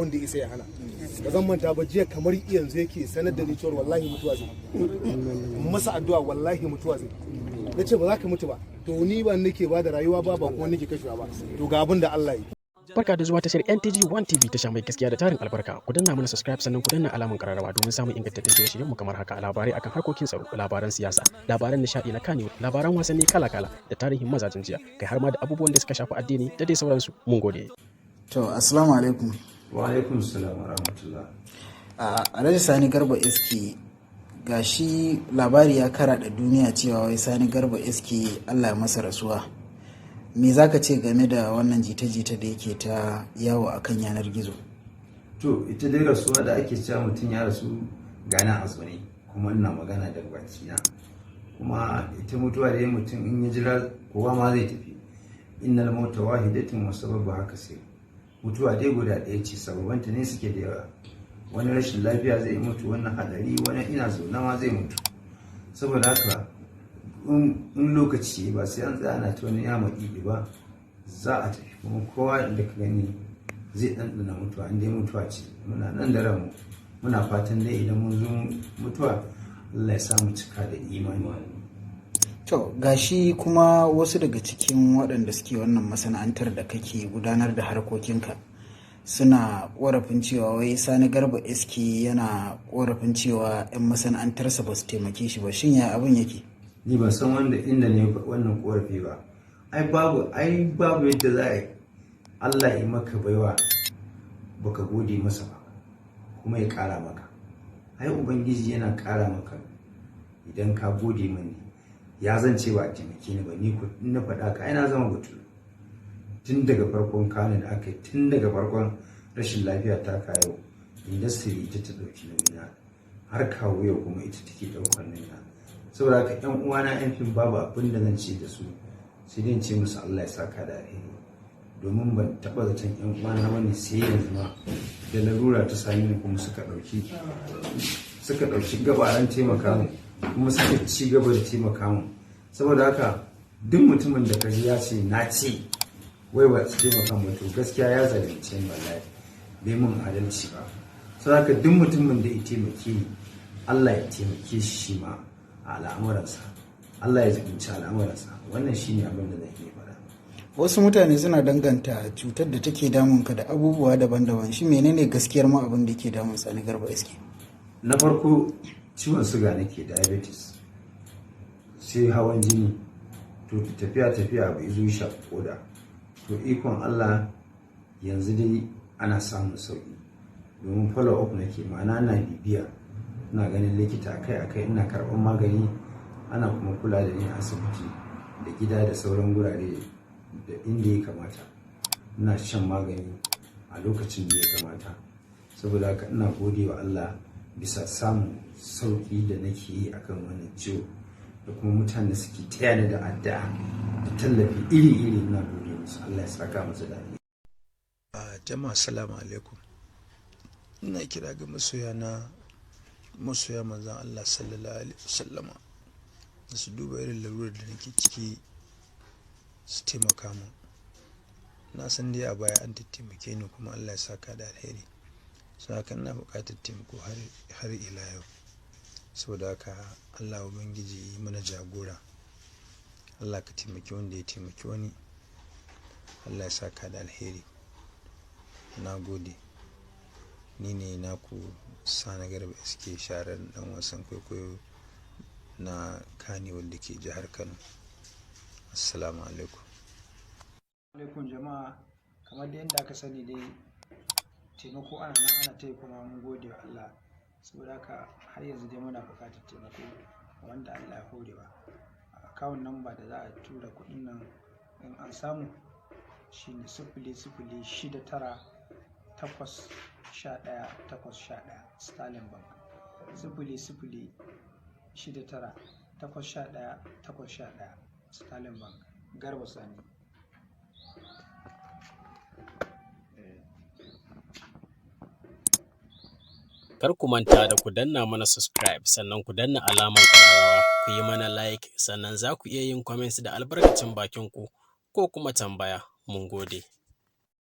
wanda isa ya hana. Ba zan manta ba jiya kamar yanzu yake sanar da ni cewa wallahi mutuwa zai masa addu'a, wallahi mutuwa zai. Na ce ba za ka mutu ba, to ni ba nake ba da rayuwa ba kuma nake kashewa ba, to ga abin da Allah yi. Barka da zuwa tashar NTG One TV, tasha mai gaskiya da tarin albarka. Ku danna mana subscribe sannan ku danna alamun kararrawa domin samun ingantaccen shirye-shiryen mu kamar haka: labarai akan harkokin tsaro, labaran siyasa, labaran nishadi na Kannywood, labaran wasanni kala-kala da tarihin mazajen jiya, kai har ma da abubuwan da suka shafi addini da dai sauransu. Mun gode. To, assalamu alaikum. Wa alaikum salam wa rahmatullah. Alhaji Sani Garba SK, gashi labari ya karaɗa duniya cewa wai Sani Garba SK Allah ya masa rasuwa. Me za ka ce game da wannan jita-jita da yake ta yawo a kan yanar gizo? To, ita dai rasuwa da ake cewa mutum ya rasu gana a tsone, kuma ina magana da bakina. Kuma ita mutuwa da mutum in ya jira kowa ma zai tafi. Innal mauta wahidatun wa sababu haka sai. Mutuwa dai guda ɗaya ce, sababanta ne suke da yawa. Wani rashin lafiya zai mutu, wannan hadari, wani ina zaune ma zai mutu. Saboda haka in lokaci ba sai an tsaya ana ta wani yama ɗiɗi ba, za a tafi. Kuma kowa da ka gani zai ɗanɗana mutuwa, in dai mutuwa ce. Muna nan da ranmu, muna fatan dai idan mun zo mutuwa Allah ya samu cika da imani. To, gashi kuma wasu daga cikin waɗanda suke wannan masana'antar da kake gudanar da harkokinka suna ƙorafin cewa wai Sani Garba SK yana ƙorafin cewa 'yan masana'antarsa ba su taimake shi ba. Shin ya abin yake? Ni ban san inda ne wannan ƙorafi ba. Ai babu yadda za a yi Allah ya maka baiwa baka gode masa ba kuma ya ƙara maka. Ai Ubangiji yana ƙara maka idan ka gode mani. Ya zan ce ba a taimake ni ba, ni na faɗa ka na zama batu tun daga farkon kano da aka yi, tun daga farkon rashin lafiya ta kayo industry ita ta ɗauki nauyina har kawo yau kuma ita take ɗaukar nauyina. Saboda haka ƴan uwana ƴan fim babu abin da zan ce da su sai dai ce musu Allah ya saka da alheri, domin ban taɓa zaton ƴan uwana bane sai yanzu ma da larura ta sami ni kuma suka ɗauki gabaran taimaka mu kuma suka ci gaba da taimaka mu. Saboda haka duk mutumin da kaji ya ce na ce wai ba su taimaka mu, to gaskiya ya zalunce ni, wallahi bai mun adalci ba. Saboda haka duk mutumin da ya taimake ni Allah ya taimake shi ma a al'amuransa, Allah ya zubunci al'amuransa. Wannan shine abin da zan iya faɗa. Wasu mutane suna danganta cutar da take damunka da abubuwa daban-daban. Shi menene gaskiyar ma abin da yake damun Sani Garba SK? Na farko ciwon suga nake, diabetes, sai hawan jini, to tafiya bai zo shafi koda. To ikon Allah yanzu dai ana samun sauki domin follow up nake, ma'ana na bibiya, ina ganin likita akai ina karɓar magani, ana kuma kula da ni a asibiti da gida da sauran gurare da inda ya kamata. Ina shan magani a lokacin da ya kamata. Saboda haka ina gode wa Allah bisa samun sauki da nake yi akan wannan ciwo, da kuma mutane suke taya ni da addu'a da tallafi iri-iri. Ina gode musu, Allah ya saka musu da ni. Jama'a assalamu alaikum. Ina kira ga masoya manzon Allah sallallahu alaihi wasallama da su duba irin larurar da nake ciki su taimaka mu. Na san dai a baya an taimake ni kuma Allah ya saka da alheri. Sau haka ina buƙatar taimako har ila yau. Saboda haka Allah Ubangiji yi mana jagora. Allah ka taimaki wanda ya taimaki wani. Allah ya saka da alheri. Na gode. Ni ne naku Sani Garba SK, shahararren dan wasan kwaikwayo na Kannywood da ke jihar Kano. Assalamu alaikum. Alaikum jama'a, kamar da yadda aka sani dai taimako ana ta yi kuma mun gode wa Allah. Saboda haka har yanzu dai muna buƙatar taimako wanda Allah ya horewa. Akawun namba da za a tura kuɗin nan in an samu shine 009811811 Sterling Bank, 009811811 Sterling Bank. Garba Sani. Kar ku manta da ku danna mana subscribe sannan ku danna alamar ƙararrawa, ku yi mana like, sannan za ku iya yin comments da albarkacin bakin ku ko kuma tambaya. Mun gode.